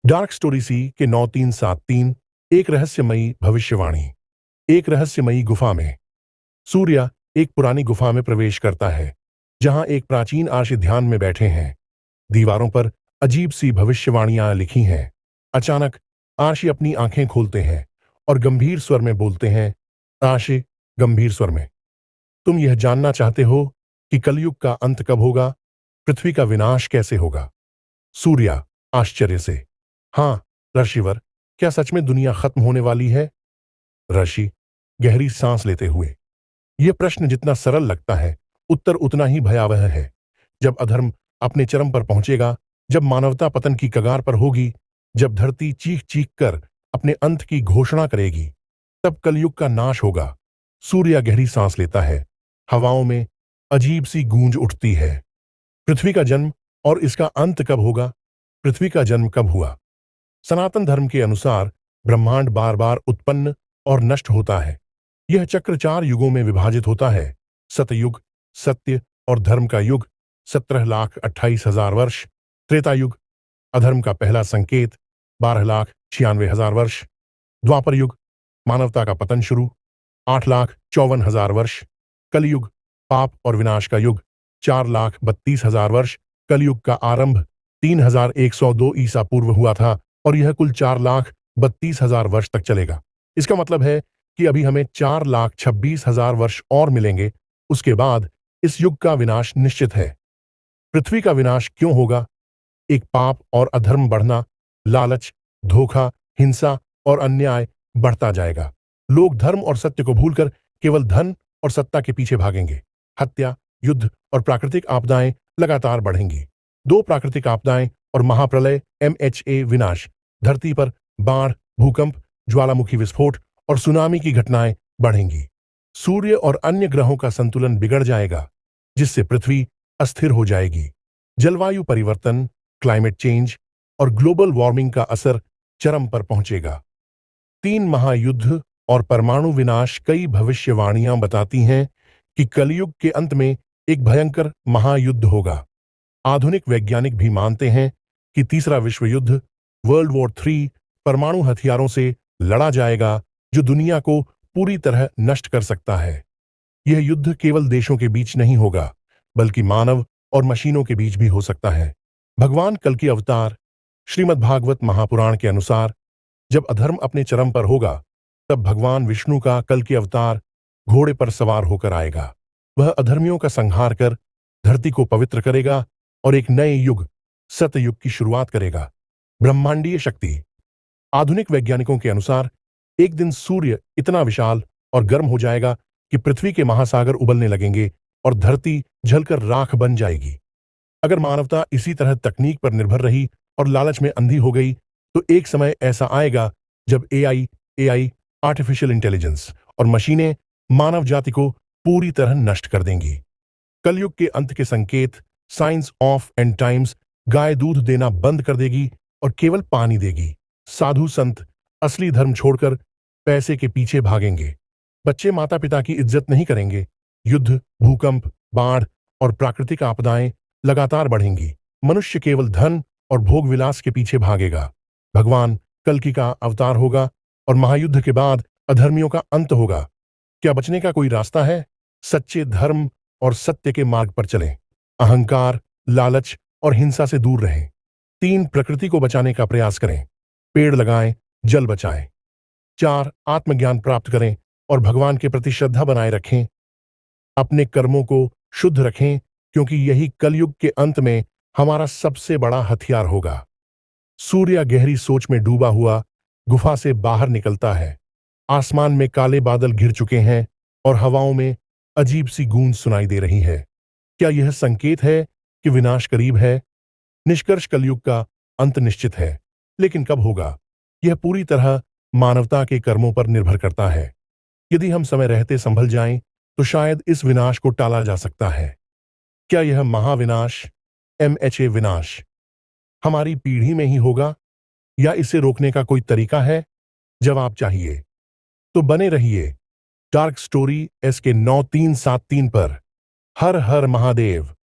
Dark story सी के 9373 एक रहस्यमयी भविष्यवाणी। एक रहस्यमयी गुफा में सूर्य एक पुरानी गुफा में प्रवेश करता है, जहां एक प्राचीन आर्षि ध्यान में बैठे हैं। दीवारों पर अजीब सी भविष्यवाणियां लिखी हैं। अचानक आर्षि अपनी आंखें खोलते हैं और गंभीर स्वर में बोलते हैं। आर्षि गंभीर स्वर में, तुम यह जानना चाहते हो कि कलयुग का अंत कब होगा? पृथ्वी का विनाश कैसे होगा? सूर्य आश्चर्य से, हाँ ऋषिवर, क्या सच में दुनिया खत्म होने वाली है? ऋषि गहरी सांस लेते हुए, यह प्रश्न जितना सरल लगता है, उत्तर उतना ही भयावह है। जब अधर्म अपने चरम पर पहुंचेगा, जब मानवता पतन की कगार पर होगी, जब धरती चीख चीख कर अपने अंत की घोषणा करेगी, तब कलयुग का नाश होगा। सूर्य गहरी सांस लेता है। हवाओं में अजीब सी गूंज उठती है। पृथ्वी का जन्म और इसका अंत कब होगा? पृथ्वी का जन्म कब हुआ? सनातन धर्म के अनुसार ब्रह्मांड बार बार उत्पन्न और नष्ट होता है। यह चक्र 4 युगों में विभाजित होता है। सतयुग, सत्य और धर्म का युग 17,28,000 वर्ष। त्रेता युग, अधर्म का पहला संकेत 12,96,000 वर्ष। द्वापर युग, मानवता का पतन शुरू 8,54,000 वर्ष। कलयुग, पाप और विनाश का युग 4,32,000 वर्ष। कलयुग का आरंभ 3,102 ईसा पूर्व हुआ था और यह कुल 4,32,000 वर्ष तक चलेगा। इसका मतलब है कि अभी हमें 4,26,000 वर्ष और मिलेंगे। उसके बाद इस युग का विनाश निश्चित है। पृथ्वी का विनाश क्यों होगा? एक पाप और अधर्म बढ़ना, लालच, धोखा, हिंसा और अन्याय बढ़ता जाएगा। लोग धर्म और सत्य को भूलकर केवल धन और सत्ता के पीछे भागेंगे। हत्या, युद्ध और प्राकृतिक आपदाएं लगातार बढ़ेंगी। 2 प्राकृतिक आपदाएं और महाप्रलय MHA विनाश, धरती पर बाढ़, भूकंप, ज्वालामुखी विस्फोट और सुनामी की घटनाएं बढ़ेंगी। सूर्य और अन्य ग्रहों का संतुलन बिगड़ जाएगा, जिससे पृथ्वी अस्थिर हो जाएगी। जलवायु परिवर्तन, क्लाइमेट चेंज और ग्लोबल वार्मिंग का असर चरम पर पहुंचेगा। 3 महायुद्ध और परमाणु विनाश। कई भविष्यवाणियां बताती हैं कि कलयुग के अंत में एक भयंकर महायुद्ध होगा। आधुनिक वैज्ञानिक भी मानते हैं कि तीसरा विश्व युद्ध, वर्ल्ड वॉर 3, परमाणु हथियारों से लड़ा जाएगा, जो दुनिया को पूरी तरह नष्ट कर सकता है। यह युद्ध केवल देशों के बीच नहीं होगा, बल्कि मानव और मशीनों के बीच भी हो सकता है। भगवान कल की अवतार। श्रीमद्भागवत महापुराण के अनुसार जब अधर्म अपने चरम पर होगा, तब भगवान विष्णु का कल की अवतार घोड़े पर सवार होकर आएगा। वह अधर्मियों का संहार कर धरती को पवित्र करेगा और एक नए युग, सतयुग की शुरुआत करेगा। ब्रह्मांडीय शक्ति। आधुनिक वैज्ञानिकों के अनुसार एक दिन सूर्य इतना विशाल और गर्म हो जाएगा कि पृथ्वी के महासागर उबलने लगेंगे और धरती जलकर राख बन जाएगी। अगर मानवता इसी तरह तकनीक पर निर्भर रही और लालच में अंधी हो गई, तो एक समय ऐसा आएगा जब AI, आर्टिफिशियल इंटेलिजेंस और मशीनें मानव जाति को पूरी तरह नष्ट कर देंगी। कलयुग के अंत के संकेत। साइंस ऑफ एंड टाइम्स गाय दूध देना बंद कर देगी और केवल पानी देगी। साधु संत असली धर्म छोड़कर पैसे के पीछे भागेंगे। बच्चे माता पिता की इज्जत नहीं करेंगे। युद्ध, भूकंप, बाढ़ और प्राकृतिक आपदाएं लगातार बढ़ेंगी। मनुष्य केवल धन और भोग विलास के पीछे भागेगा। भगवान कल्कि का अवतार होगा और महायुद्ध के बाद अधर्मियों का अंत होगा। क्या बचने का कोई रास्ता है? सच्चे धर्म और सत्य के मार्ग पर चलें। अहंकार, लालच और हिंसा से दूर रहें। 3 प्रकृति को बचाने का प्रयास करें। पेड़ लगाएं, जल बचाएं। 4 आत्मज्ञान प्राप्त करें और भगवान के प्रति श्रद्धा बनाए रखें। अपने कर्मों को शुद्ध रखें, क्योंकि यही कलयुग के अंत में हमारा सबसे बड़ा हथियार होगा। सूर्य गहरी सोच में डूबा हुआ गुफा से बाहर निकलता है। आसमान में काले बादल घिर चुके हैं और हवाओं में अजीब सी गूंज सुनाई दे रही है। क्या यह संकेत है कि विनाश करीब है? निष्कर्ष, कलयुग का अंत निश्चित है, लेकिन कब होगा, यह पूरी तरह मानवता के कर्मों पर निर्भर करता है। यदि हम समय रहते संभल जाएं, तो शायद इस विनाश को टाला जा सकता है। क्या यह महाविनाश, MHA विनाश, हमारी पीढ़ी में ही होगा, या इसे रोकने का कोई तरीका है? जवाब चाहिए तो बने रहिए डार्क स्टोरी SK 9373 पर। हर हर महादेव।